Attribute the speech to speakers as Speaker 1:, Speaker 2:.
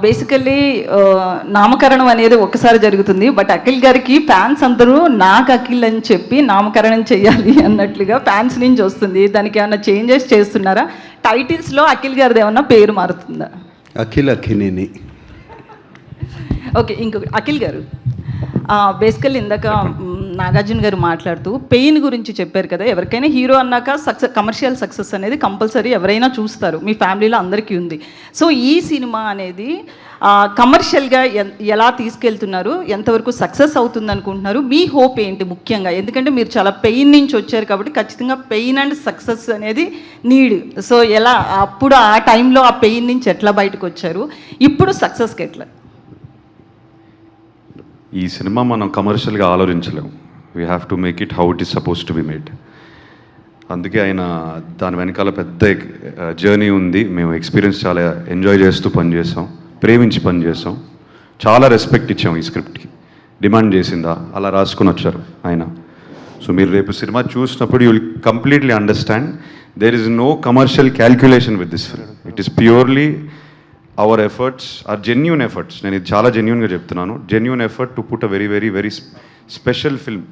Speaker 1: Basically నామకరణం అనేది ఒక్కసారి జరుగుతుంది. బట్ అఖిల్ గారికి ఫ్యాన్స్ అందరూ నాకు అఖిల్ అని చెప్పి నామకరణం చేయాలి అన్నట్లుగా ఫ్యాన్స్ నుంచి వస్తుంది. దానికి ఏమైనా చేంజెస్ చేస్తున్నారా? టైటిల్స్లో అఖిల్ గారిది ఏమన్నా పేరు మారుతుందా?
Speaker 2: అఖిల్ అఖినేని.
Speaker 1: ఓకే, ఇంకొక అఖిల్ గారు, బేసికల్లీ ఇందాక నాగార్జున గారు మాట్లాడుతూ పెయిన్ గురించి చెప్పారు కదా. ఎవరికైనా హీరో అన్నాక కమర్షియల్ సక్సెస్ అనేది కంపల్సరీ ఎవరైనా చూస్తారు, మీ ఫ్యామిలీలో అందరికీ ఉంది. సో ఈ సినిమా అనేది కమర్షియల్గా ఎలా తీసుకెళ్తున్నారు, ఎంతవరకు సక్సెస్ అవుతుంది అనుకుంటున్నారు, మీ హోప్ ఏంటి ముఖ్యంగా? ఎందుకంటే మీరు చాలా పెయిన్ నుంచి వచ్చారు కాబట్టి ఖచ్చితంగా పెయిన్ అండ్ సక్సెస్ అనేది నీడ్. సో ఎలా అప్పుడు ఆ టైంలో ఆ పెయిన్ నుంచి ఎట్లా బయటకు వచ్చారు, ఇప్పుడు సక్సెస్కి ఎట్లా?
Speaker 3: ఈ సినిమా మనం కమర్షియల్గా ఆలోచించలేము. We have to make it how it is suppose to be made. అందుకే ఆయన దాని వెనకాల పెద్ద జర్నీ ఉంది. మేము ఎక్స్పీరియన్స్ చాలా ఎంజాయ్ చేస్తూ పనిచేసాం, ప్రేమించి పనిచేసాం, చాలా రెస్పెక్ట్ ఇచ్చాం ఈ స్క్రిప్ట్కి. డిమాండ్ చేసిందా అలా రాసుకొని వచ్చారు ఆయన. సో మీరు రేపు సినిమా చూసినప్పుడు you will completely understand there is no commercial calculation with this film. It is purely our efforts are genuine efforts. నేను ఇది చాలా జెన్యూన్గా చెప్తున్నాను. Genuine effort to put a very very very special film